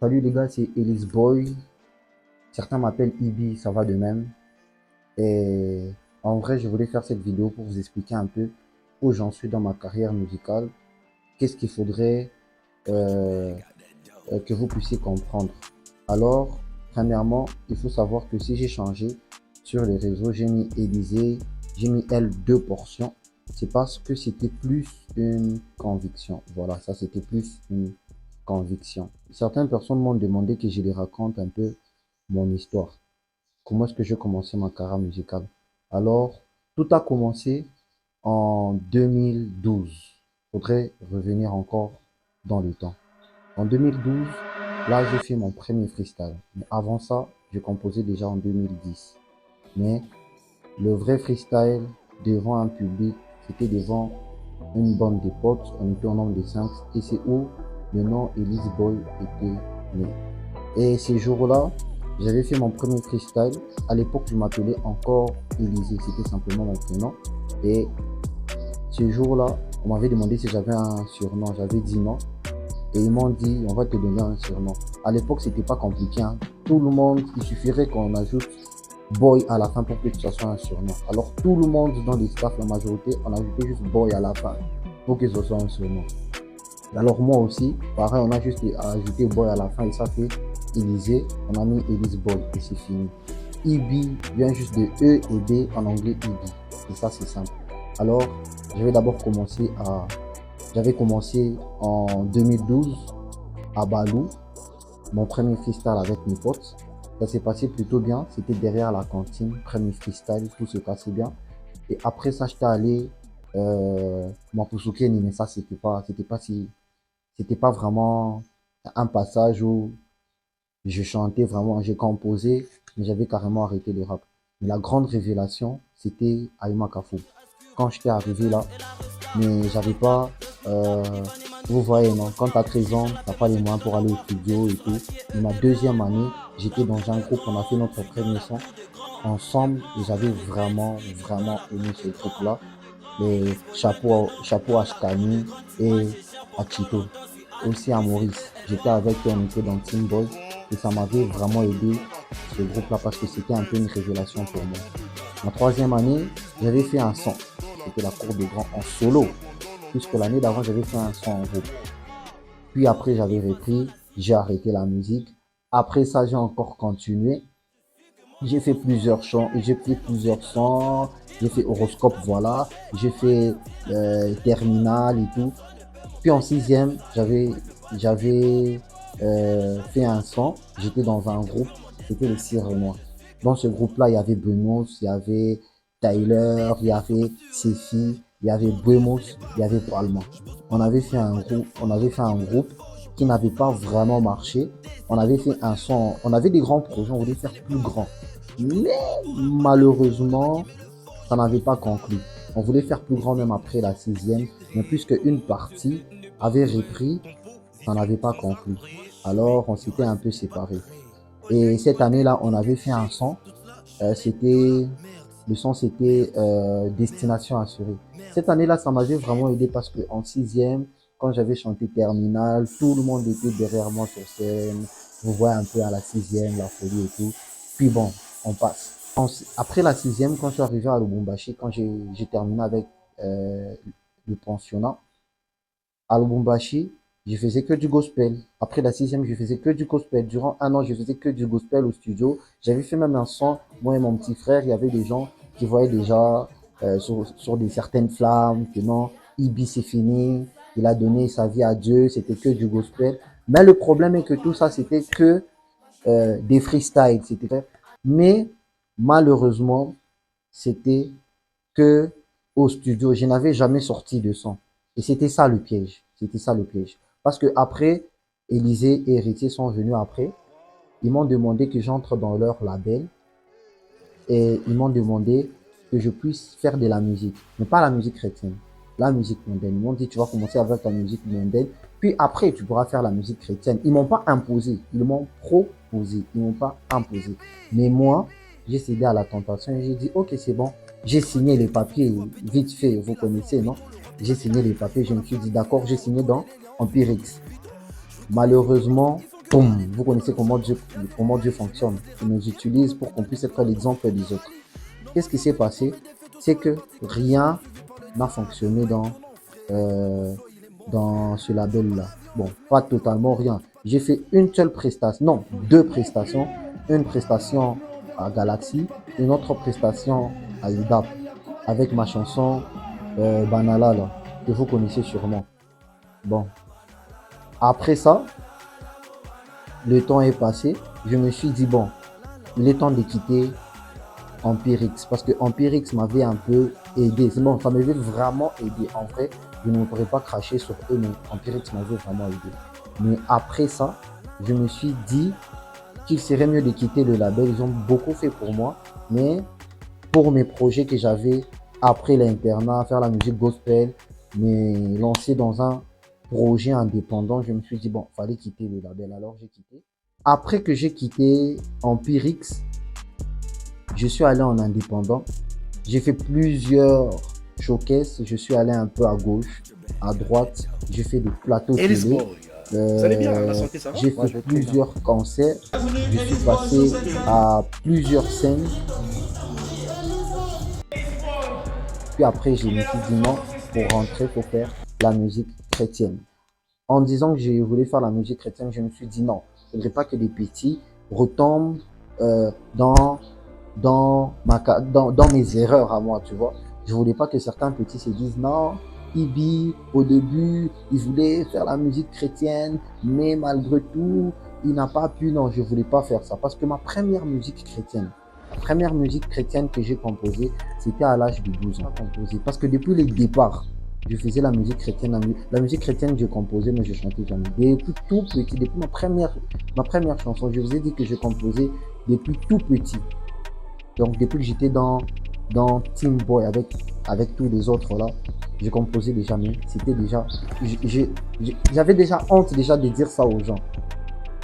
Salut les gars, c'est Elise Boy. Certains m'appellent Ibi, ça va de même. Et en vrai, je voulais faire cette vidéo pour vous expliquer un peu où j'en suis dans ma carrière musicale. Qu'est-ce qu'il faudrait euh, que vous puissiez comprendre. Alors, premièrement, il faut savoir que si j'ai changé sur les réseaux, j'ai mis Élysée, j'ai mis L deux portions. C'est parce que c'était plus une conviction. Voilà, ça c'était plus une conviction. Certaines personnes m'ont demandé que je les raconte un peu mon histoire. Comment est-ce que j'ai commencé ma carrière musicale? Alors, tout a commencé en 2012. Faudrait revenir encore dans le temps. En 2012, là, j'ai fait mon premier freestyle. Mais avant ça, je composais déjà en 2010. Mais le vrai freestyle devant un public, c'était devant une bande de potes. On était au nombre de 5 et c'est où le nom Elise Boy était né. Et ces jours-là, j'avais fait mon premier freestyle. À l'époque, je m'appelais encore Élysée, c'était simplement mon prénom. Et ce jour-là, on m'avait demandé si j'avais un surnom. J'avais dit non. Et ils m'ont dit, on va te donner un surnom. À l'époque, c'était pas compliqué, hein. Tout le monde, il suffirait qu'on ajoute Boy à la fin pour que ce soit un surnom. Alors, tout le monde dans les staffs, la majorité, on ajoutait juste Boy à la fin pour que ce soit un surnom. Alors, moi aussi, pareil, on a juste ajouté Boy à la fin et ça fait Élysée. On a mis Elise Boy et c'est fini. Ibi vient juste de E et B en anglais Ibi. Et ça, c'est simple. Alors, je vais d'abord commencer à j'avais commencé en 2012 à Balou, mon premier freestyle avec mes potes. Ça s'est passé plutôt bien. C'était derrière la cantine, premier freestyle, tout se passait bien. Et après ça, j'étais allé Mapusukeni, mais ça, c'était pas vraiment un passage où je chantais vraiment, j'ai composé, mais j'avais carrément arrêté le rap. Mais la grande révélation, c'était Aïma Kafou. Quand j'étais arrivé là, mais j'avais pas, euh, vous voyez, non, quand t'as 13 ans, t'as pas les moyens pour aller au studio et tout. Et ma deuxième année, j'étais dans un groupe, on a fait notre premier son ensemble et j'avais vraiment aimé ce groupe-là. Les chapeaux à Shkani et à Chito, aussi à Maurice. J'étais avec eux, on était dans Team Boy et ça m'avait vraiment aidé ce groupe-là parce que c'était un peu une révélation pour moi. Ma troisième année, j'avais fait un son. C'était la cour des grands en solo. Puisque l'année d'avant, j'avais fait un son en groupe. Puis après, j'avais repris, j'ai arrêté la musique. Après ça, j'ai encore continué. J'ai fait plusieurs chants, j'ai fait plusieurs sons. J'ai fait horoscope, voilà. J'ai fait terminal et tout. Puis en sixième, j'avais fait un son. J'étais dans un groupe, c'était le Cire Noir. Dans ce groupe-là, il y avait Benos, il y avait Tyler, il y avait Sefi, il y avait Buemos, il y avait Palma. On avait fait un groupe qui n'avait pas vraiment marché. On avait fait un son, on avait des grands projets, on voulait faire plus grand. Mais malheureusement, ça n'avait pas conclu. On voulait faire plus grand même après la sixième, mais puisque une partie avait repris, ça n'avait pas conclu. Alors on s'était un peu séparés. Et cette année-là, on avait fait un son. C'était le son, c'était Destination Assurée. Cette année-là, ça m'avait vraiment aidé parce que en sixième, quand j'avais chanté Terminal, tout le monde était derrière moi sur scène. Vous voyez un peu à la sixième, la folie et tout. Puis bon, on passe. Après la sixième, quand je suis arrivé à Lubumbashi, quand j'ai terminé avec le pensionnat, à Lubumbashi, je faisais que du gospel. Après la sixième, je faisais que du gospel. Durant un an, je faisais que du gospel au studio. J'avais fait même un son, moi et mon petit frère, il y avait des gens qui voyaient déjà sur des certaines flammes que non, Ibi c'est fini, il a donné sa vie à Dieu, c'était que du gospel. Mais le problème est que tout ça, c'était que des freestyles, c'était. Mais malheureusement, c'était que au studio. Je n'avais jamais sorti de son. Et c'était ça le piège. C'était ça le piège. Parce que après, Élysée et Héritier sont venus après. Ils m'ont demandé que j'entre dans leur label et ils m'ont demandé que je puisse faire de la musique, mais pas la musique chrétienne, la musique mondaine. Ils m'ont dit, tu vas commencer avec la musique mondaine, puis après, tu pourras faire la musique chrétienne. Ils m'ont pas imposé, ils m'ont proposé, ils m'ont pas imposé. Mais moi, j'ai cédé à la tentation et j'ai dit, ok, c'est bon. J'ai signé les papiers, vite fait, vous connaissez, non? J'ai signé les papiers, je me suis dit, d'accord, j'ai signé dans Empirix. Malheureusement, boum, vous connaissez comment Dieu fonctionne. Il nous utilise pour qu'on puisse être l'exemple des autres. Qu'est-ce qui s'est passé? C'est que rien n'a fonctionné dans ce label-là. Bon, pas totalement rien. J'ai fait une seule prestation, non, deux prestations. Une prestation à Galaxy, une autre prestation à IDAP, avec ma chanson Banala, là, que vous connaissez sûrement. Bon, après ça, le temps est passé. Je me suis dit, bon, il est temps de quitter Empirix, parce que Empirix m'avait un peu aidé. C'est bon, ça m'avait vraiment aidé. En vrai, je ne pourrais pas cracher sur eux, mais Empirix m'avait vraiment aidé. Mais après ça, je me suis dit qu'il serait mieux de quitter le label. Ils ont beaucoup fait pour moi, mais pour mes projets que j'avais après l'internat, faire la musique gospel, me lancer dans un projet indépendant, je me suis dit, bon, fallait quitter le label. Alors j'ai quitté. Après que j'ai quitté Empirix, je suis allé en indépendant. J'ai fait plusieurs showcases. Je suis allé un peu à gauche, à droite. J'ai fait des plateaux Ellis télé. Boy, vous allez bien? La santé, ça va? J'ai fait plusieurs concerts. Je suis passé à plusieurs scènes. Puis après, je me suis dit non, pour rentrer, pour faire la musique chrétienne. En disant que je voulais faire la musique chrétienne, je me suis dit non, il ne faudrait pas que des petits retombent dans dans mes erreurs à moi, tu vois. Je voulais pas que certains petits se disent non, Ibi, au début, il voulait faire la musique chrétienne, mais malgré tout, il n'a pas pu. Non, je voulais pas faire ça parce que ma première musique chrétienne, la première musique chrétienne que j'ai composée, c'était à l'âge de 12 ans. Parce que depuis le départ, je faisais la musique chrétienne. La musique chrétienne, je composais, mais je chantais jamais. Depuis tout petit, depuis ma première chanson, je vous ai dit que je composais depuis tout petit. Donc depuis que j'étais dans Team Boy avec tous les autres là, j'ai composé déjà, mais c'était déjà, j'avais déjà honte déjà de dire ça aux gens.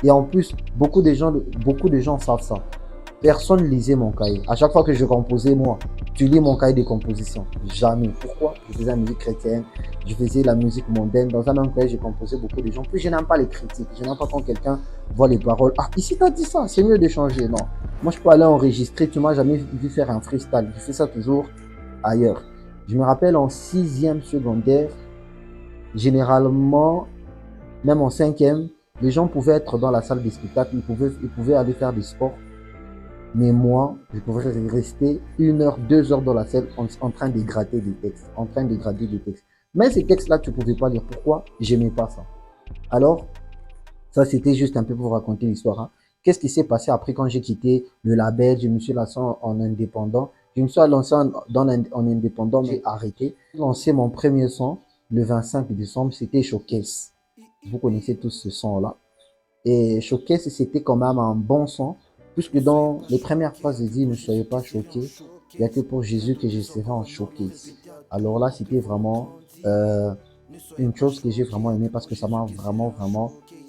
Et en plus, beaucoup de gens savent ça. Personne lisait mon cahier. À chaque fois que je composais, moi, tu lis mon cahier de composition. Jamais. Pourquoi? Je faisais la musique chrétienne, je faisais la musique mondaine. Dans un même cahier, j'ai composé beaucoup de gens. Puis je n'aime pas les critiques. Je n'aime pas quand quelqu'un voit les paroles. Ah, ici, t'as dit ça, c'est mieux de changer. Non. Moi, je peux aller enregistrer. Tu m'as jamais vu faire un freestyle. Je fais ça toujours ailleurs. Je me rappelle en 6e secondaire, généralement, même en 5e, les gens pouvaient être dans la salle des spectacles, ils pouvaient aller faire du sport. Mais moi, je pouvais rester 1 heure, 2 heures dans la salle en train de gratter des textes, Mais ces textes-là, tu ne pouvais pas lire. Pourquoi? J'aimais pas ça. Alors, ça, c'était juste un peu pour vous raconter l'histoire. Hein. Qu'est-ce qui s'est passé après quand j'ai quitté le label? Je me suis lancé en indépendant. Je me suis lancé en indépendant, j'ai arrêté. J'ai lancé mon premier son le 25 décembre, c'était Showcase. Vous connaissez tous ce son-là. Et Showcase, c'était quand même un bon son. Puisque dans les premières phrases, il dit ne soyez pas choqués, il n'y a que pour Jésus que je serai en showcase. Alors là, c'était vraiment une chose que j'ai vraiment aimé parce que ça m'a vraiment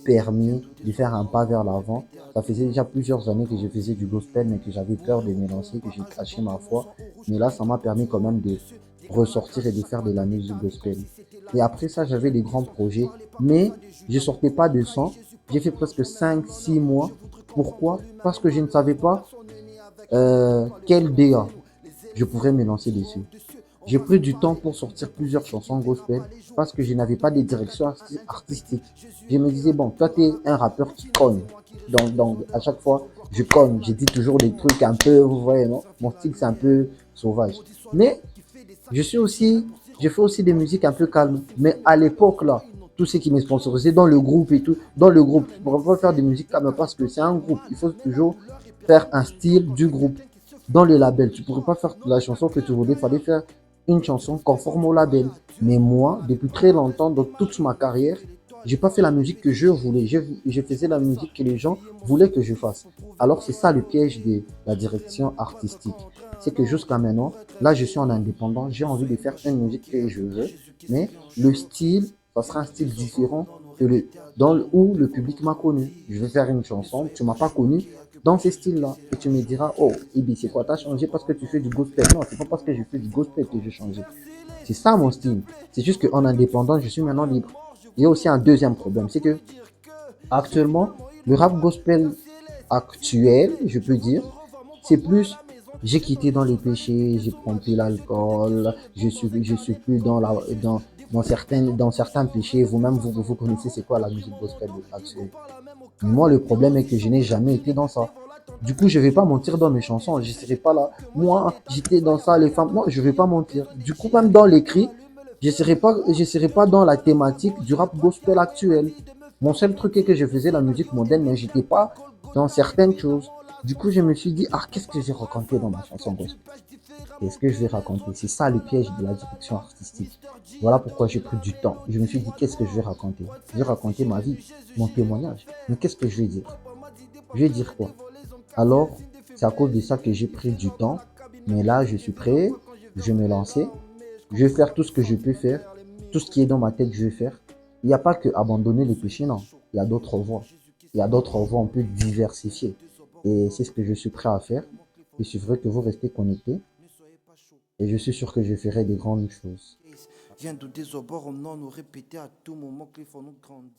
permis de faire un pas vers l'avant. Ça faisait déjà plusieurs années que je faisais du gospel, mais que j'avais peur de me lancer, que j'ai caché ma foi. Mais là, ça m'a permis quand même de ressortir et de faire de la musique gospel. Et après ça, j'avais des grands projets, mais je sortais pas de son. J'ai fait presque 5-6 mois. Pourquoi? Parce que je ne savais pas quel DA je pourrais me lancer dessus. J'ai pris du temps pour sortir plusieurs chansons gospel parce que je n'avais pas de direction artistique. Je me disais, bon, toi, tu es un rappeur qui cogne. Donc, à chaque fois, je cogne. Je dis toujours des trucs un peu, vous voyez, non? Mon style, c'est un peu sauvage. Mais, je fais aussi des musiques un peu calmes. Mais à l'époque, là, tous ceux qui me sponsorisaient dans le groupe et tout, dans le groupe, je ne pourrais pas faire des musiques calmes parce que c'est un groupe. Il faut toujours faire un style du groupe. Dans le label, tu ne pourrais pas faire la chanson que tu voulais, il fallait faire une chanson conforme au label. Mais moi, depuis très longtemps, dans toute ma carrière, j'ai pas fait la musique que je voulais. Je faisais la musique que les gens voulaient que je fasse. Alors c'est ça le piège de la direction artistique. C'est que jusqu'à maintenant, là je suis en indépendant, j'ai envie de faire une musique que je veux, mais le style, ça sera un style différent que où le public m'a connu. Je vais faire une chanson, tu m'as pas connu dans ce style-là. Et tu me diras, oh, Ibi, c'est quoi, t'as changé parce que tu fais du gospel? Non, c'est pas parce que je fais du gospel que j'ai changé. C'est ça mon style. C'est juste qu'en indépendant, je suis maintenant libre. Il y a aussi un deuxième problème, c'est que actuellement, Le rap gospel actuel, je peux dire, c'est plus j'ai quitté dans les péchés, j'ai pompé l'alcool, je suis plus dans certains péchés. Vous-même, vous connaissez c'est quoi la musique gospel actuelle. Moi, le problème est que je n'ai jamais été dans ça. Du coup, je vais pas mentir dans mes chansons. Je serai pas là. Moi, j'étais dans ça, les femmes. Non, je vais pas mentir. Du coup, même dans l'écrit, je serai pas dans la thématique du rap gospel actuel. Mon seul truc est que je faisais la musique moderne, mais j'étais pas dans certaines choses. Du coup, je me suis dit, ah, qu'est-ce que j'ai raconté dans ma chanson gospel? Qu'est-ce que je vais raconter? C'est ça le piège de la direction artistique. Voilà pourquoi j'ai pris du temps. Je me suis dit, qu'est-ce que je vais raconter? Je vais raconter ma vie, mon témoignage. Mais qu'est-ce que je vais dire? Je vais dire quoi? Alors, c'est à cause de ça que j'ai pris du temps. Mais là, je suis prêt. Je vais me lancer. Je vais faire tout ce que je peux faire. Tout ce qui est dans ma tête, je vais faire. Il n'y a pas que abandonner les péchés, non. Il y a d'autres voies. Il y a d'autres voies, on peut diversifier. Et c'est ce que je suis prêt à faire. Il suffit que vous restez connectés. Et je suis sûr que je ferai de grandes choses. Viens de désobor, on nous répétait à tout moment qu'il faut nous grandir.